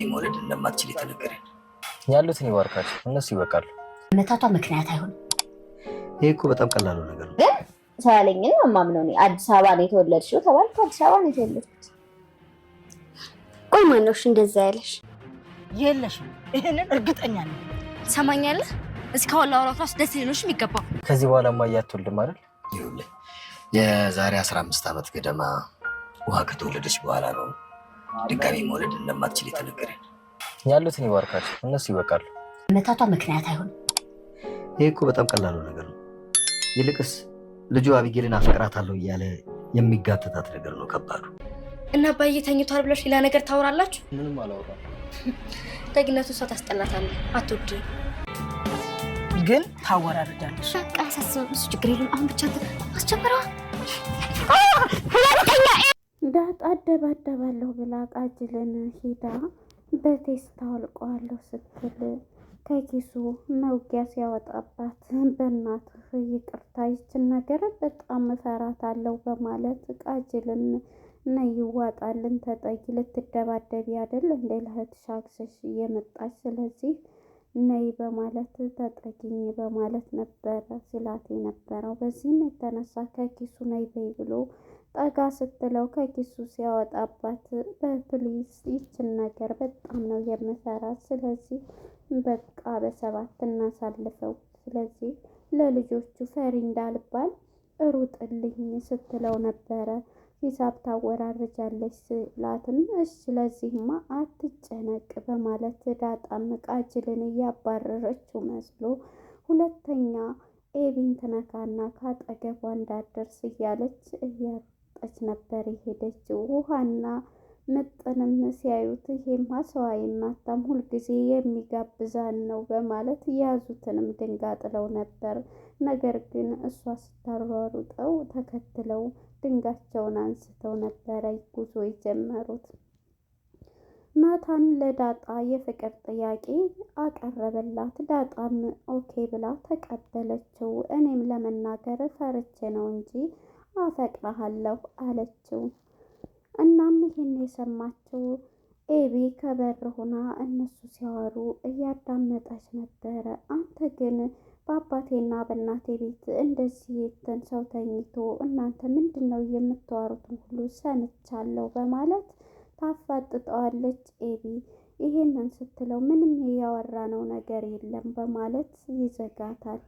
መውለድ እንደማትችል የተነገረኝ ያሉትን ይባርካቸው፣ እነሱ ይበቃሉ። መታቷ ምክንያት አይሆን። ይሄ እኮ በጣም ቀላሉ ነገር ነው። ግን ሳለኝን ማምነው ነው። አዲስ አበባ ነው የተወለድሽው ተባልኩ። አዲስ አበባ ነው የተወለድኩት። ቆይ ማነው እንደዛ ያለሽ? የለሽም። ይሄንን እርግጠኛ ነኝ። ሰማኛለህ? እስካሁን ላወራው ራስ ደስ ሊልሽ የሚገባው ከዚህ በኋላ ማያትወልድም አይደል? ይኸውልህ የዛሬ 15 ዓመት ገደማ ውሃ ከተወለደች በኋላ ነው ድጋሚ መውለድ እንደማትችል የተነገረኝ። ያሉትን ይባርካቸው፣ እነሱ ይበቃሉ። መታቷ ምክንያት አይሆን። ይሄ እኮ በጣም ቀላሉ ነገር ነው። ይልቅስ ልጁ አቢጌልን አፈቅራታለሁ እያለ የሚጋተታት ነገር ነው ከባዱ። እና አባዬ ተኝቷል ብለሽ ሌላ ነገር ታወራላችሁ? ምንም አላወራም። ደግነቱ እሷ ታስጠላታለህ፣ አትወድም ግን ታወራርዳለሽ። በቃ ያሳስብም። እሱ ችግር የለም። አሁን ብቻ አስጀምረዋ ዳጣ አደባደባለሁ ብላ ቃጅልን ሂዳ በቴስታ አልቀዋለሁ ስትል ከኪሱ መውጊያ ሲያወጣባት በእናትህ ይቅርታ ይችን ነገር በጣም እፈራታለሁ በማለት ቃጅልን ነይ ይዋጣልን ተጠቂ ልትደባደቢ አይደል እንደ ለህትሽ አግዘሽ እየመጣች ስለዚህ ነይ በማለት ተጠቂኝ በማለት ነበረ ሲላት የነበረው። በዚህም የተነሳ ከኪሱ ነይ በይ ብሎ ጠጋ ስትለው ከኪሱ ሲያወጣባት በፕሊስ ይችን ነገር በጣም ነው የምፈራት፣ ስለዚህ በቃ በሰባት እናሳልፈው፣ ስለዚህ ለልጆቹ ፈሪ እንዳልባል ሩጥልኝ ስትለው ነበረ። ሂሳብ ታወራርጃለች ስላትም እሺ ለዚህማ አትጨነቅ በማለት ዳጣም ቃጅልን እያባረረችው መስሎ ሁለተኛ ኤቢን ትነካና ካጠገቧ እንዳደርስ እያለች እያሮጠች ነበር የሄደችው። ውሃና ምጥንም ሲያዩት ይሄማ ሰው አይማታም ሁልጊዜ የሚጋብዛን ነው በማለት የያዙትንም ድንጋይ ጥለው ነበር። ነገር ግን እሷ ስታሯሩጠው ተከትለው ድንጋቸውን አንስተው ነበረ ጉዞ የጀመሩት። ናታን ለዳጣ የፍቅር ጥያቄ አቀረበላት። ዳጣም ኦኬ ብላ ተቀበለችው። እኔም ለመናገር ፈርቼ ነው እንጂ አፈቅረሃለሁ አለችው። እናም ይህን የሰማችው ኤቢ ከበር ሆና እነሱ ሲያወሩ እያዳመጠች ነበረ። አንተ ግን በአባቴና በእናቴ ቤት እንደዚህ ሰው ተኝቶ እናንተ ምንድን ነው የምታወሩትን ሁሉ ሰምቻለሁ በማለት ታፋጥጠዋለች ኤቢ። ይሄንን ስትለው ምንም ያወራነው ነገር የለም በማለት ይዘጋታል።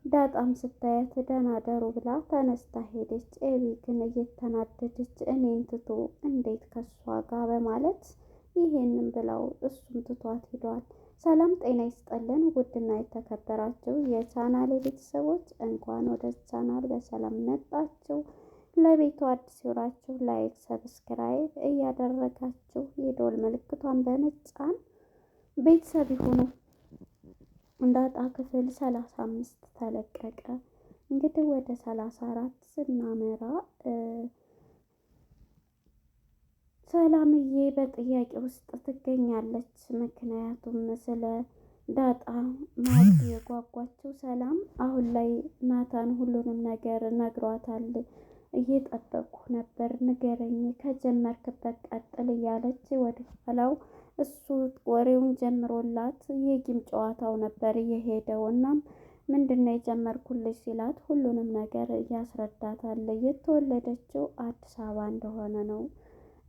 ዳጣም ስታያት ደህና ደሩ ብላ ተነስታ ሄደች። ኤቢ ግን እየተናደደች እኔን ትቶ እንዴት ከሷ ጋር በማለት ይሄንን ብለው እሱም ትቷት ሄዷል። ሰላም ጤና ይስጠልን ውድና የተከበራችሁ የቻናሌ ቤተሰቦች እንኳን ወደ ቻናል በሰላም መጣችሁ። ለቤቱ አዲስ የሆናችሁ ላይክ ሰብስክራይብ እያደረጋችሁ የደወል ምልክቷን በመጫን ቤተሰብ ይሁኑ። ዳጣ ክፍል 35 ተለቀቀ። እንግዲህ ወደ 34 ስናመራ ሰላምዬ በጥያቄ ውስጥ ትገኛለች። ምክንያቱም ስለ ዳጣ ማወቅ የጓጓችው ሰላም አሁን ላይ ናታን ሁሉንም ነገር ነግሯታል። እየጠበቅኩ ነበር ንገረኝ፣ ከጀመርክበት ቀጥል እያለች ወደ ኋላው እሱ ወሬውን ጀምሮላት የጌም ጨዋታው ነበር እየሄደው። እናም ምንድነው የጀመርኩልሽ ሲላት ሁሉንም ነገር እያስረዳታል። የተወለደችው አዲስ አበባ እንደሆነ ነው።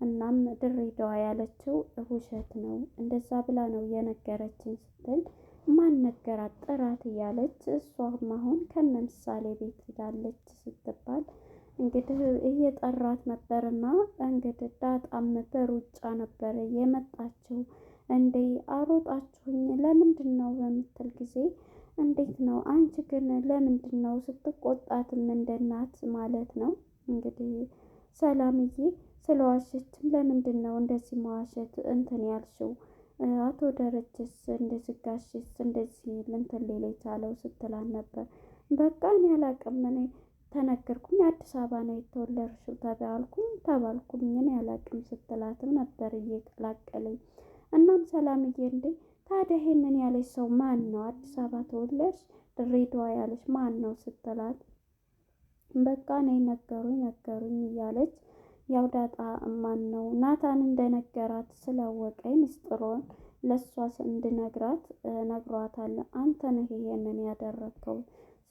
እናም ድሬዳዋ ያለችው ውሸት ነው፣ እንደዛ ብላ ነው የነገረችኝ ስትል ማን ነገራት ጥራት እያለች እሷም አሁን ከነ ምሳሌ ቤት ሄዳለች ስትባል እንግዲህ እየጠራት ነበርና እንግዲህ ዳጣም በሩጫ ነበር የመጣችው። እንዴ አሮጣችሁኝ ለምንድን ነው በምትል ጊዜ እንዴት ነው አንቺ ግን ለምንድን ነው ስትቆጣትም እንደናት ማለት ነው እንግዲህ ሰላምዬ ስለዋሸችም ለምንድን ነው እንደዚህ መዋሸት እንትን ያልሽው? አቶ ደረጀስ እንደዚህ ጋሽስ እንደዚህ እንትን ሌላ የቻለው ስትላል ነበር። በቃ እኔ አላቅም እኔ ተነገርኩኝ አዲስ አበባ ነው የተወለድሽው ተባልኩኝ እኔ አላቅም ስትላትም ነበር እየቀላቀለኝ። እናም ሰላምዬ እንዴ ታዲያ ይሄንን ያለች ሰው ማን ነው? አዲስ አበባ ተወለድሽ ድሬዳዋ ያለች ማን ነው ስትላት በቃ እኔ ነገሩኝ እያለች ያው ዳጣ ማን ነው ናታን እንደነገራት ስላወቀኝ ምስጢሩን ለእሷ እንድነግራት ነግሯታል። አንተ ነህ ይሄንን ያደረግከው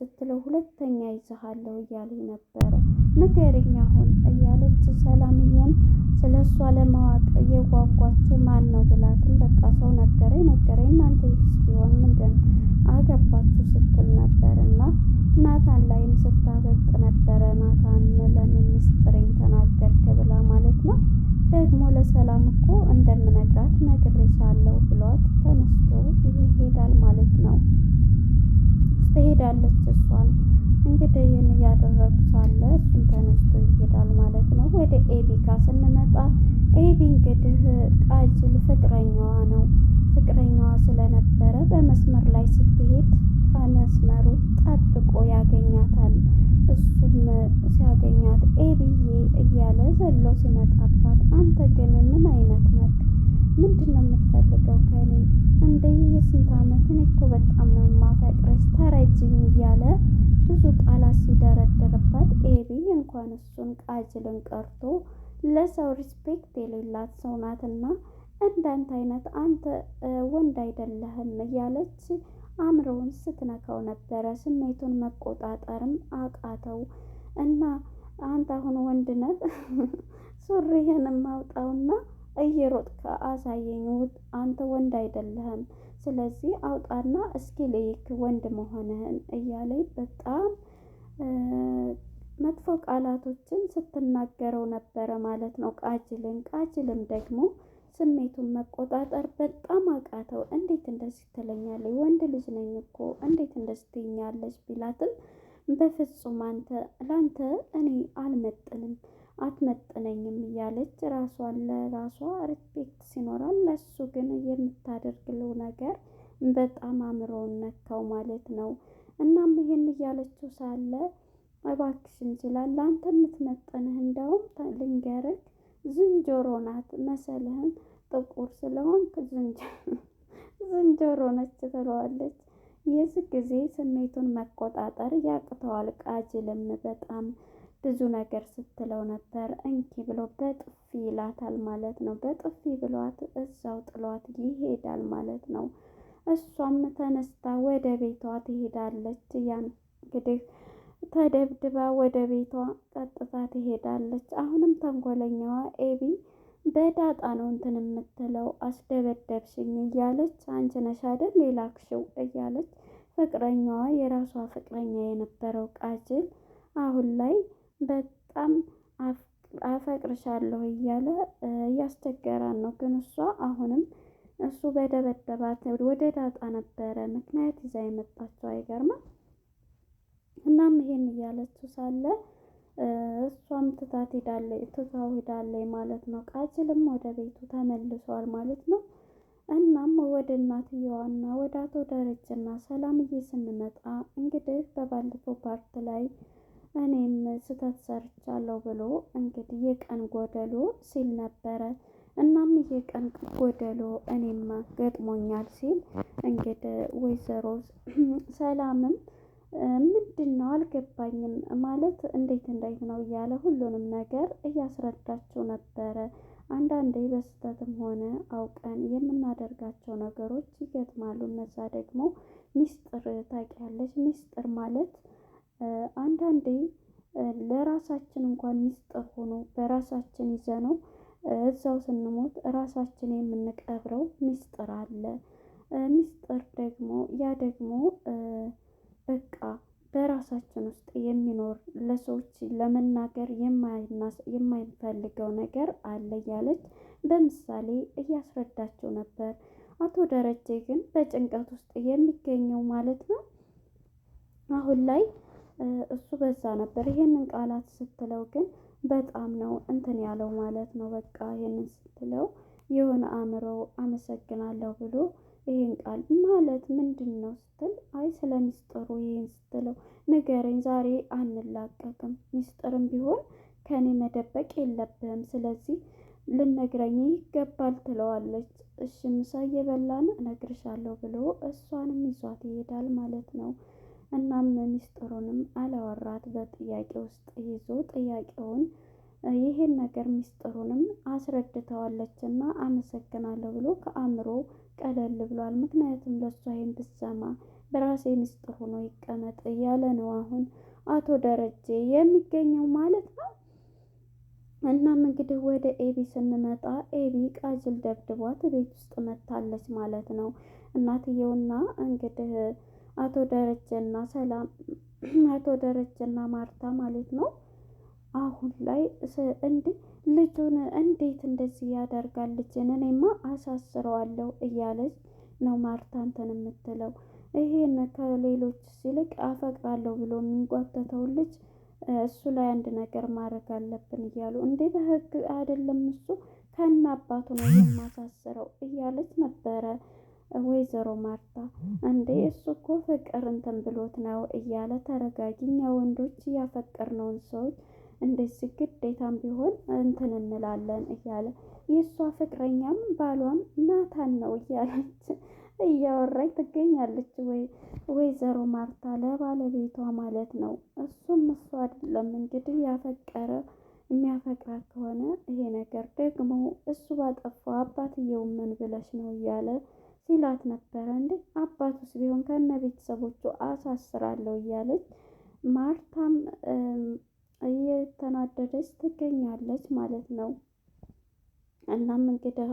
ስትለው ሁለተኛ ይዘሃለሁ እያለኝ ነበረ። ንገሪኝ አሁን እያለች ሰላምዬም ስለ እሷ ለማወቅ እየጓጓችው ማን ነው ብላትም በቃ ሰው ነገረኝ እናንተ ይስ ቢሆን ምንድን አገባችሁ ስትል ነበር እና ናታን ላይም ስታበጥ ነበረ። ናታን ለምን ምስጢሬን ተናገርክ ብላ ማለት ነው። ደግሞ ለሰላም እኮ እንደምነግራት ነግሬሻለሁ ብሏት ተነስቶ ይሄዳል ማለት ነው። ትሄዳለች እሷን እንግዲህ ይህን እያደረጉ ሳለ እሱም ተነስቶ ይሄዳል ማለት ነው። ወደ ኤቢ ጋር ስንመጣ ኤቢ እንግዲህ ቃጅል ፍቅረኛዋ ነው። ፍቅረኛዋ ስለነበረ በመስመር ላይ ስትሄድ ከመስመሩ ጠብቆ ያገኛታል። እሱም ሲያገኛት ኤቢዬ እያለ ዘሎ ሲመጣባት አንተ ግን ምን አይነት ነክ ምንድን ነው የምትፈልገው ከኔ እንደ የስንት ዓመት እኔ እኮ በጣም ነው የማፈቅረሽ ተረጅኝ እያለ ብዙ ቃላት ሲደረድርባት ኤቢ እንኳን እሱን ቃጅልን ቀርቶ ለሰው ሪስፔክት የሌላት ሰው ናትና እንዳንተ አይነት አንተ ወንድ አይደለህም እያለች አእምሮውን ስትነካው ነበረ። ስሜቱን መቆጣጠርም አቃተው እና አንተ አሁን ወንድ ነህ ሱሪህን ማውጣውና እየሮጥክ አሳየኝ፣ አንተ ወንድ አይደለህም፣ ስለዚህ አውጣና እስኪ ልይክ ወንድ መሆንህን እያለኝ በጣም መጥፎ ቃላቶችን ስትናገረው ነበረ ማለት ነው ቃጅልም ደግሞ ስሜቱን መቆጣጠር በጣም አቃተው። እንዴት እንደዚህ ትለኛለች? ወንድ ልጅ ነኝ እኮ እንዴት እንደዚህ ትይኛለች? ቢላትም በፍጹም ለአንተ እኔ አልመጥንም አትመጥነኝም እያለች ራሷን ለራሷ ሪስፔክት ሲኖራል ለሱ ግን የምታደርግለው ነገር በጣም አእምሮውን ነካው ማለት ነው። እናም ይሄን እያለችው ሳለ እባክሽን ይችላል ለአንተ የምትመጥንህ እንደውም ልንገርህ ዝንጀሮ ናት መሰልህን ጥቁር ስለሆንክ ዝንጀሮ ነች ትለዋለች። የዚህ ጊዜ ስሜቱን መቆጣጠር ያቅተዋል። ቃጅልም በጣም ብዙ ነገር ስትለው ነበር። እንኪ ብሎ በጥፊ ይላታል ማለት ነው። በጥፊ ብሏት እዛው ጥሏት ይሄዳል ማለት ነው። እሷም ተነስታ ወደ ቤቷ ትሄዳለች። ያን እንግዲህ ተደብድባ ወደ ቤቷ ቀጥታ ትሄዳለች። አሁንም ተንኮለኛዋ ኤቢ በዳጣ ነው እንትን የምትለው አስደበደብሽኝ እያለች አንቺ ነሽ አይደል ሌላክሽው እያለች ፍቅረኛዋ የራሷ ፍቅረኛ የነበረው ቃጅል አሁን ላይ በጣም አፈቅርሻለሁ እያለ እያስቸገራን ነው። ግን እሷ አሁንም እሱ በደበደባት ወደ ዳጣ ነበረ ምክንያት ይዛ የመጣችው አይገርምም። እናም ይሄን እያለችው ሳለ እሷም ትታው ሄዳለች ማለት ነው። ቃጅልም ወደ ቤቱ ተመልሷል ማለት ነው። እናም ወደ እናትየዋና ወደ አቶ ደረጀና ሰላምዬ ስንመጣ እንግዲህ በባለፈው ፓርት ላይ እኔም ስህተት ሰርቻለሁ ብሎ እንግዲህ የቀን ጎደሎ ሲል ነበረ። እናም የቀን ጎደሎ እኔም ገጥሞኛል ሲል እንግዲህ ወይዘሮ ሰላምም ምንድን ነው አልገባኝም ማለት እንዴት ነው እያለ ሁሉንም ነገር እያስረዳቸው ነበረ። አንዳንዴ በስህተትም ሆነ አውቀን የምናደርጋቸው ነገሮች ይገጥማሉ። እነዛ ደግሞ ሚስጥር ታውቂያለሽ፣ ሚስጥር ማለት አንዳንዴ ለራሳችን እንኳን ሚስጥር ሆኖ በራሳችን ይዘነው እዛው ስንሞት ራሳችን የምንቀብረው ሚስጥር አለ። ሚስጥር ደግሞ ያ ደግሞ በቃ በራሳችን ውስጥ የሚኖር ለሰዎች ለመናገር የማይፈልገው ነገር አለ እያለች በምሳሌ እያስረዳቸው ነበር። አቶ ደረጀ ግን በጭንቀት ውስጥ የሚገኘው ማለት ነው። አሁን ላይ እሱ በዛ ነበር ይሄንን ቃላት ስትለው ግን በጣም ነው እንትን ያለው ማለት ነው። በቃ ይሄንን ስትለው የሆነ አእምሮ አመሰግናለሁ ብሎ ይሄን ቃል ማለት ምንድን ነው ስትል አይ ስለ ሚስጥሩ ይሄን ስትለው ንገረኝ፣ ዛሬ አንላቀቅም፣ ሚስጥርም ቢሆን ከኔ መደበቅ የለብህም፣ ስለዚህ ልነግረኝ ይገባል ትለዋለች። እሺ ምሳ እየበላን እነግርሻለሁ ብሎ እሷንም ይዟት ይሄዳል ማለት ነው። እናም ሚስጥሩንም አላወራት በጥያቄ ውስጥ ይዞ ጥያቄውን ይሄን ነገር ሚስጥሩንም አስረድተዋለች እና አመሰግናለሁ ብሎ ከአእምሮ ቀለል ብሏል። ምክንያቱም ለእሷ ይሄን ብትሰማ በራሴ ሚስጥር ሆኖ ይቀመጥ እያለ ነው አሁን አቶ ደረጀ የሚገኘው ማለት ነው። እናም እንግዲህ ወደ ኤቢ ስንመጣ ኤቢ ቃጅል ደብድቧት ቤት ውስጥ መታለች ማለት ነው። እናትየውና እንግዲህ አቶ ደረጀና ማርታ ማለት ነው አሁን ላይ ልጁን እንዴት እንደዚህ ያደርጋል? ልጅን እኔማ አሳስረዋለሁ እያለች ነው ማርታ እንትን የምትለው። ይሄን ከሌሎች ይልቅ አፈቅራለሁ ብሎ የሚንጓተተው ልጅ እሱ ላይ አንድ ነገር ማድረግ አለብን እያሉ እንዴ በህግ አይደለም እሱ ከነ አባቱ ነው የማሳስረው እያለች ነበረ ወይዘሮ ማርታ። እንዴ እሱ እኮ ፍቅር እንትን ብሎት ነው እያለ ተረጋጊኛ፣ ወንዶች ያፈቀርነውን ሰዎች እንደዚህ ግዴታም ቢሆን እንትን እንላለን እያለ የእሷ ፍቅረኛም ባሏም ናታን ነው እያለች እያወራኝ ትገኛለች። ወይዘሮ ማርታ ለባለቤቷ ማለት ነው። እሱም እሱ አይደለም እንግዲህ የሚያፈቅራት ከሆነ ይሄ ነገር ደግሞ እሱ ባጠፋው አባትየው ምን ብለሽ ነው እያለ ሲላት ነበረ። እንዴ አባቱስ ቢሆን ከነ ቤተሰቦቹ አሳስራለሁ እያለች ማርታም እየተናደደች ትገኛለች ማለት ነው። እናም እንግዲህ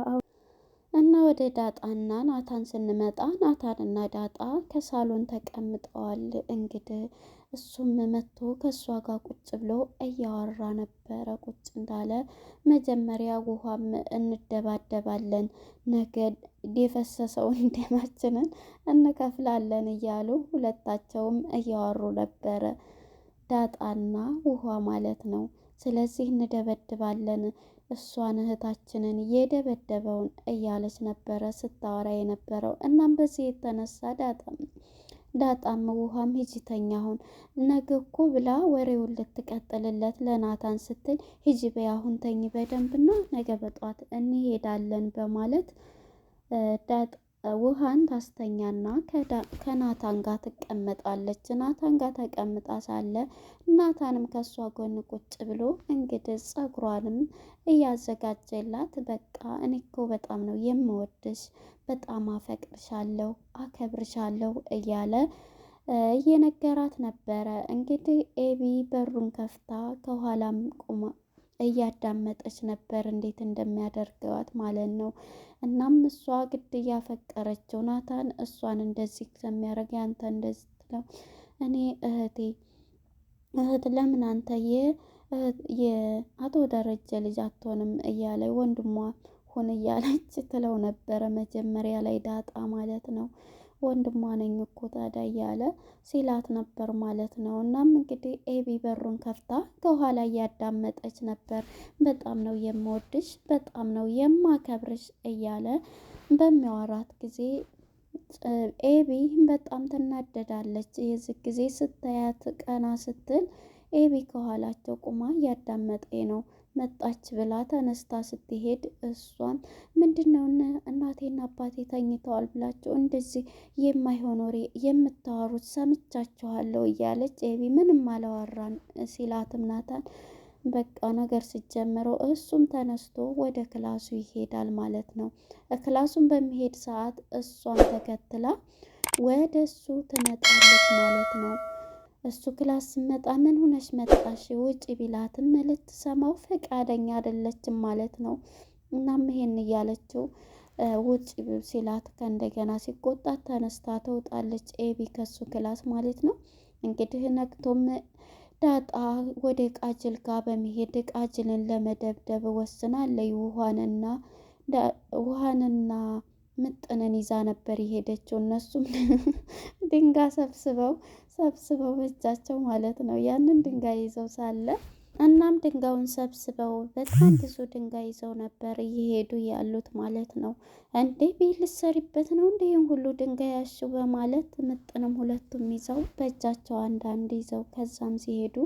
እና ወደ ዳጣና ናታን ስንመጣ ናታንና ዳጣ ከሳሎን ተቀምጠዋል። እንግዲህ እሱም መጥቶ ከእሷ ጋር ቁጭ ብሎ እያወራ ነበረ። ቁጭ እንዳለ መጀመሪያ ውሃም እንደባደባለን፣ ነገ የፈሰሰውን ደማችንን እንከፍላለን እያሉ ሁለታቸውም እያወሩ ነበረ። ዳጣና ውሃ ማለት ነው። ስለዚህ እንደበድባለን እሷን እህታችንን የደበደበውን እያለች ነበረ ስታወራ የነበረው። እናም በዚህ የተነሳ ዳጣም ውሃም ሂጂተኛ አሁን ነገ እኮ ብላ ወሬውን ልትቀጥልለት ለናታን ስትል ሂጂ በይ አሁን ተኝ በደንብና ነገ በጧት እንሄዳለን በማለት ውሃን ታስተኛና ከናታን ጋር ትቀመጣለች። ናታን ጋር ተቀምጣ ሳለ ናታንም ከሷ ጎን ቁጭ ብሎ እንግዲህ ፀጉሯንም እያዘጋጀላት በቃ እኔ እኮ በጣም ነው የምወድሽ፣ በጣም አፈቅርሻለሁ፣ አከብርሻለሁ እያለ እየነገራት ነበረ። እንግዲህ ኤቢ በሩን ከፍታ ከኋላም ቁማ እያዳመጠች ነበር እንዴት እንደሚያደርገዋት ማለት ነው። እናም እሷ ግድ እያፈቀረችው ናታን እሷን እንደዚህ ከሚያደርግ አንተ እንደዚህ ትለው እኔ እህት ለምን አንተ የአቶ ደረጀ ልጅ አትሆንም እያለ ወንድሟ ሁን እያለች ትለው ነበረ መጀመሪያ ላይ ዳጣ ማለት ነው። ወንድሟ ነኝ እኮ ታዲያ እያለ ሲላት ነበር ማለት ነው። እናም እንግዲህ ኤቢ በሩን ከፍታ ከኋላ እያዳመጠች ነበር። በጣም ነው የምወድሽ፣ በጣም ነው የማከብርሽ እያለ በሚያወራት ጊዜ ኤቢ በጣም ትናደዳለች። የዚህ ጊዜ ስታያት ቀና ስትል ኤቢ ከኋላቸው ቁማ እያዳመጠኝ ነው መጣች ብላ ተነስታ ስትሄድ እሷም ምንድነው እናቴና አባቴ ተኝተዋል ብላችሁ እንደዚህ የማይሆን ወሬ የምታወሩት ሰምቻችኋለሁ እያለች ኤቢ ምንም አላወራን ሲላትም ናታን በቃ ነገር ሲጀምረው እሱም ተነስቶ ወደ ክላሱ ይሄዳል ማለት ነው። ክላሱን በሚሄድ ሰዓት እሷን ተከትላ ወደ እሱ ትመጣለች ማለት ነው። እሱ ክላስ ስመጣ ምን ሆነሽ መጣሽ ውጪ ቢላትም ልትሰማው ፈቃደኛ አይደለችም ማለት ነው። እናም ይሄን እያለችው ውጪ ሲላት ከእንደገና ሲቆጣት ተነስታ ትወጣለች ኤቢ ከሱ ክላስ ማለት ነው። እንግዲህ ነቅቶም ዳጣ ወደ ቃጅል ጋር በመሄድ ቃጅልን ለመደብደብ ወስናለች። ውሃንና ምጥንን ይዛ ነበር የሄደችው። እነሱም ድንጋይ ሰብስበው በእጃቸው ማለት ነው ያንን ድንጋይ ይዘው ሳለ እናም ድንጋዩን ሰብስበው በጣም ብዙ ድንጋይ ይዘው ነበር እየሄዱ ያሉት ማለት ነው። እንዴ ቤት ልትሰሪበት ነው እንዴ ይህን ሁሉ ድንጋይ ያሹ በማለት ምጥንም ሁለቱም ይዘው በእጃቸው አንዳንድ ይዘው ከዛም ሲሄዱ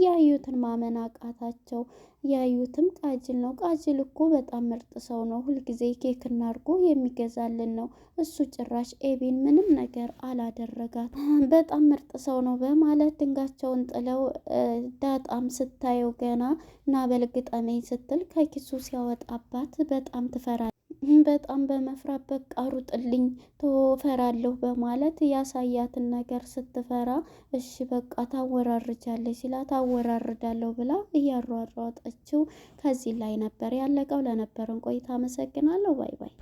ያዩትን ማመን አቃታቸው። ያዩትም ቃጅል ነው። ቃጅል እኮ በጣም ምርጥ ሰው ነው። ሁልጊዜ ኬክና አድርጎ የሚገዛልን ነው። እሱ ጭራሽ ኤቢን ምንም ነገር አላደረጋት። በጣም ምርጥ ሰው ነው በማለት ድንጋቸውን ጥለው ዳጣም ስታየው ገና ና በልግጠመኝ ስትል ከኪሱ ሲያወጣባት በጣም ትፈራለች። በጣም በመፍራት በቃ ሩጥልኝ ትፈራለሁ በማለት ያሳያትን ነገር ስትፈራ እሺ በቃ ታወራርጃለች ሲላት ታወራርዳለሁ ብላ እያሯሯጠችው ከዚህ ላይ ነበር ያለቀው። ለነበረን ቆይታ አመሰግናለሁ። ባይ ባይ።